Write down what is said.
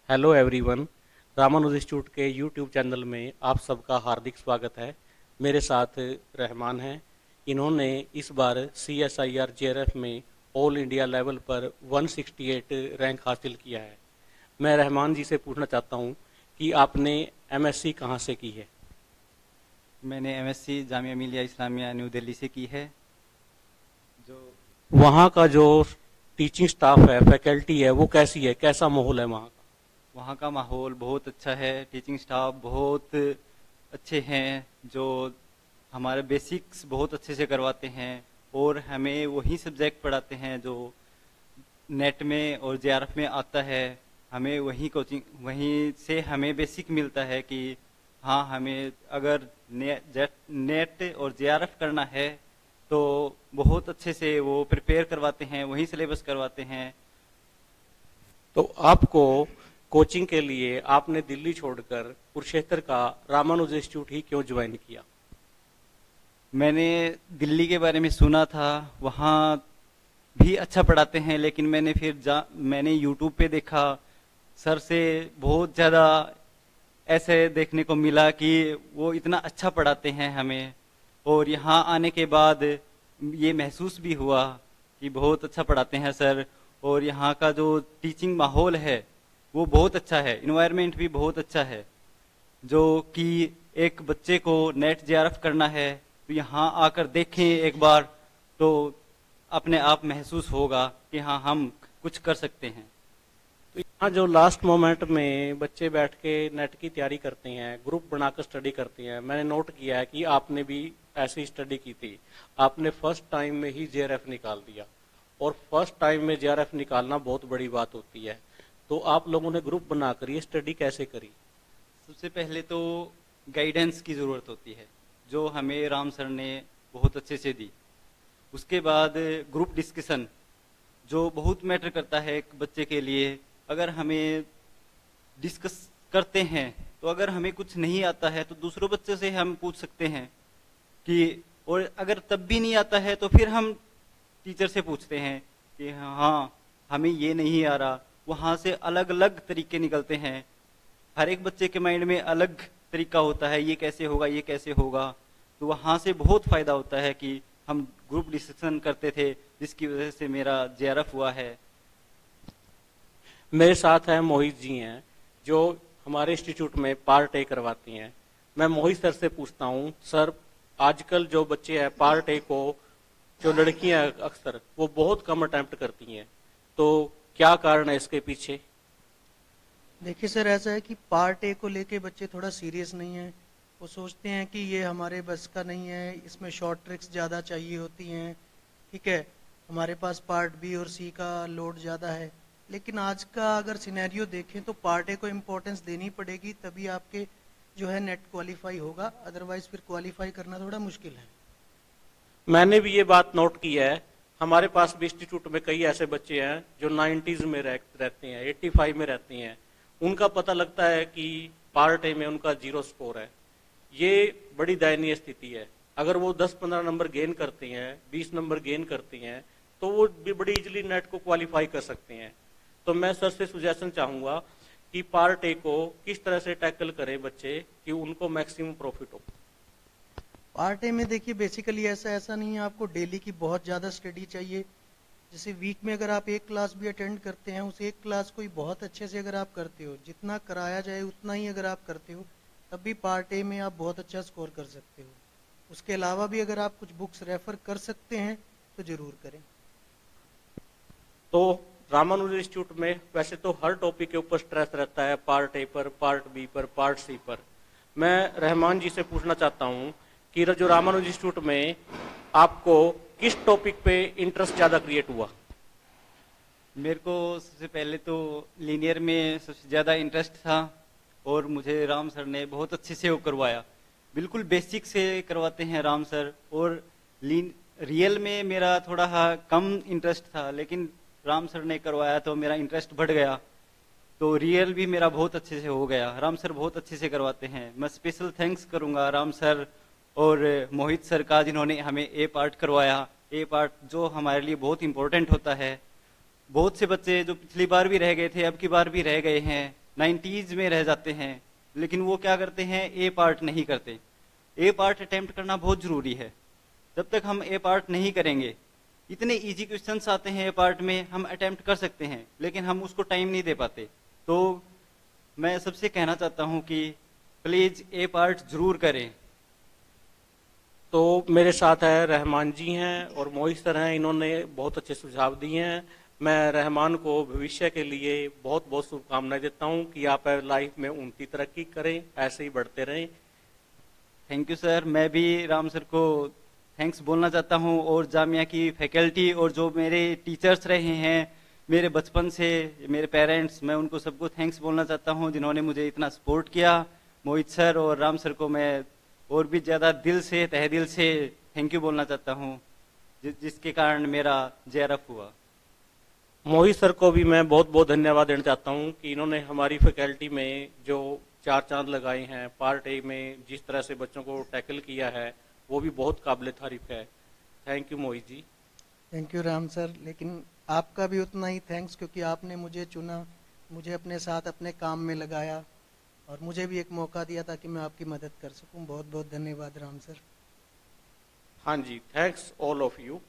Hello everyone. Ramanuj institute के YouTube channel में आप सबका हार्दिक स्वागत है। मेरे साथ रहमान हैं। इन्होंने इस बार CSIR JRF में ऑल इंडिया लेवल पर 168 रैंक हासिल किया है। मैं रहमान जी से पूछना चाहता हूं कि आपने MSc कहां से की है। मैंने एमएससी जामिया मिलिया इस्लामिया न्यू दिल्ली से की है। जो वहां का जो टीचिंग स्टाफ है, फैकल्टी है, वो कैसी है, कैसा माहौल है वहां का। वहाँ का माहौल बहुत अच्छा है, टीचिंग स्टाफ बहुत अच्छे हैं, जो हमारे बेसिक्स बहुत अच्छे से करवाते हैं और हमें वही सब्जेक्ट पढ़ाते हैं जो नेट में और जेआरएफ में आता है। हमें वही कोचिंग वहीं से हमें बेसिक मिलता है कि हाँ, हमें अगर नेट और जेआरएफ करना है तो बहुत अच्छे से वो प्रिपेयर करवाते हैं, वही सिलेबस करवाते हैं। तो आपको कोचिंग के लिए आपने दिल्ली छोड़कर कुरुक्षेत्र का रामानुज इंस्टीट्यूट ही क्यों ज्वाइन किया। मैंने दिल्ली के बारे में सुना था, वहाँ भी अच्छा पढ़ाते हैं, लेकिन मैंने यूट्यूब पे देखा, सर से बहुत ज़्यादा ऐसे देखने को मिला कि वो इतना अच्छा पढ़ाते हैं हमें। और यहाँ आने के बाद ये महसूस भी हुआ कि बहुत अच्छा पढ़ाते हैं सर। और यहाँ का जो टीचिंग माहौल है वो बहुत अच्छा है, इन्वायरमेंट भी बहुत अच्छा है। जो कि एक बच्चे को नेट जेआरएफ करना है तो यहाँ आकर देखें एक बार, तो अपने आप महसूस होगा कि हाँ, हम कुछ कर सकते हैं। तो यहाँ जो लास्ट मोमेंट में बच्चे बैठ के नेट की तैयारी करते हैं, ग्रुप बनाकर स्टडी करते हैं, मैंने नोट किया है कि आपने भी ऐसी स्टडी की थी। आपने फर्स्ट टाइम में ही JRF निकाल दिया, और फर्स्ट टाइम में JRF निकालना बहुत बड़ी बात होती है। तो आप लोगों ने ग्रुप बनाकर ये स्टडी कैसे करी। सबसे पहले तो गाइडेंस की ज़रूरत होती है, जो हमें राम सर ने बहुत अच्छे से दी। उसके बाद ग्रुप डिस्कशन, जो बहुत मैटर करता है एक बच्चे के लिए। अगर हमें डिस्कस करते हैं तो अगर हमें कुछ नहीं आता है तो दूसरों बच्चों से हम पूछ सकते हैं कि, और अगर तब भी नहीं आता है तो फिर हम टीचर से पूछते हैं कि हाँ, हमें ये नहीं आ रहा। वहाँ से अलग अलग तरीके निकलते हैं। हर एक बच्चे के माइंड में अलग तरीका होता है, ये कैसे होगा, ये कैसे होगा। तो वहाँ से बहुत फायदा होता है कि हम ग्रुप डिस्कशन करते थे, जिसकी वजह से मेरा JRF हुआ है। मेरे साथ हैं मोहित जी हैं, जो हमारे इंस्टीट्यूट में पार्ट ए करवाती हैं। मैं मोहित सर से पूछता हूँ, सर आजकल जो बच्चे हैं पार्ट ए को, जो लड़कियां अक्सर वो बहुत कम अटेम्प्ट करती हैं, तो क्या कारण है इसके पीछे। देखिए सर, ऐसा है कि पार्ट ए को लेके बच्चे थोड़ा सीरियस नहीं है। वो सोचते हैं कि ये हमारे बस का नहीं है, इसमें शॉर्ट ट्रिक्स ज़्यादा चाहिए होती हैं। ठीक है, हमारे पास पार्ट बी और सी का लोड ज़्यादा है। लेकिन आज का अगर सिनेरियो देखें तो पार्ट ए को इम्पोर्टेंस देनी पड़ेगी, तभी आपके जो है नेट क्वालिफाई होगा। अदरवाइज फिर क्वालिफाई करना थोड़ा मुश्किल है। मैंने भी ये बात नोट की है। हमारे पास भी इंस्टीट्यूट में कई ऐसे बच्चे हैं जो 90s में रहते हैं, 85 में रहते हैं। उनका पता लगता है कि पार्ट ए में उनका 0 स्कोर है। ये बड़ी दयनीय स्थिति है। अगर वो 10-15 नंबर गेन करते हैं, 20 नंबर गेन करते हैं, तो वो भी बड़ी इजीली नेट को क्वालिफाई कर सकते हैं। तो मैं सर से सुजेशन चाहूंगा कि पार्ट ए को किस तरह से टैकल करें बच्चे कि उनको मैक्सिमम प्रॉफिट हो। पार्ट ए में देखिए बेसिकली ऐसा नहीं है आपको डेली की बहुत ज़्यादा स्टडी चाहिए। जैसे वीक में अगर आप एक क्लास भी अटेंड करते हैं, उस एक क्लास को ही बहुत अच्छे से अगर आप करते हो, जितना कराया जाए उतना ही अगर आप करते हो, तब भी पार्ट ए में आप बहुत अच्छा स्कोर कर सकते हो। उसके अलावा भी अगर आप कुछ बुक्स रेफर कर सकते हैं तो ज़रूर करें। तो रामानुज इंस्टीट्यूट में वैसे तो हर टॉपिक के ऊपर स्ट्रेस रहता है, पार्ट ए पर, पार्ट बी पर, पार्ट सी पर। मैं रहमान जी से पूछना चाहता हूँ कि जो रामानुज इंस्टीट्यूट में आपको किस टॉपिक पे इंटरेस्ट ज्यादा क्रिएट हुआ। मेरे को सबसे पहले तो लीनियर में सबसे ज़्यादा इंटरेस्ट था, और मुझे राम सर ने बहुत अच्छे से वो करवाया। बिल्कुल बेसिक से करवाते हैं राम सर। और रियल में मेरा थोड़ा कम इंटरेस्ट था, लेकिन राम सर ने करवाया तो मेरा इंटरेस्ट बढ़ गया। तो रियल भी मेरा बहुत अच्छे से हो गया। राम सर बहुत अच्छे से करवाते हैं। मैं स्पेशल थैंक्स करूंगा राम सर और मोहित सर का, जिन्होंने हमें ए पार्ट करवाया। ए पार्ट जो हमारे लिए बहुत इंपॉर्टेंट होता है। बहुत से बच्चे जो पिछली बार भी रह गए थे, अब की बार भी रह गए हैं, 90s में रह जाते हैं, लेकिन वो क्या करते हैं, ए पार्ट नहीं करते। ए पार्ट अटेम्प्ट करना बहुत जरूरी है। जब तक हम ए पार्ट नहीं करेंगे, इतने इजी क्वेश्चंस आते हैं ए पार्ट में, हम अटेम्प्ट कर सकते हैं लेकिन हम उसको टाइम नहीं दे पाते। तो मैं सबसे कहना चाहता हूं कि प्लीज ए पार्ट जरूर करें। तो मेरे साथ है रहमान जी हैं और मोहित सर हैं, इन्होंने बहुत अच्छे सुझाव दिए हैं। मैं रहमान को भविष्य के लिए बहुत बहुत शुभकामनाएं देता हूं कि आप लाइफ में उनकी तरक्की करें, ऐसे ही बढ़ते रहें। Thank you sir. मैं भी राम सर को थैंक्स बोलना चाहता हूं और जामिया की फैकल्टी और जो मेरे टीचर्स रहे हैं मेरे बचपन से, मेरे पेरेंट्स, मैं उनको सबको थैंक्स बोलना चाहता हूं जिन्होंने मुझे इतना सपोर्ट किया। मोहित सर और राम सर को मैं और भी ज्यादा दिल से, तहे दिल से थैंक यू बोलना चाहता हूं, जिसके कारण मेरा जेआरएफ हुआ। मोहित सर को भी मैं बहुत बहुत धन्यवाद देना चाहता हूं कि इन्होंने हमारी फैकल्टी में जो 4 चांद लगाए हैं, पार्ट ए में जिस तरह से बच्चों को टैकल किया है वो भी बहुत काबिल तारीफ है। Thank you Mohit ji. Thank you Ram sir, लेकिन आपका भी उतना ही थैंक्स क्योंकि आपने मुझे चुना, मुझे अपने साथ अपने काम में लगाया और मुझे भी एक मौका दिया ताकि मैं आपकी मदद कर सकूं। बहुत बहुत धन्यवाद राम सर। हाँ जी, थैंक्स ऑल ऑफ यू।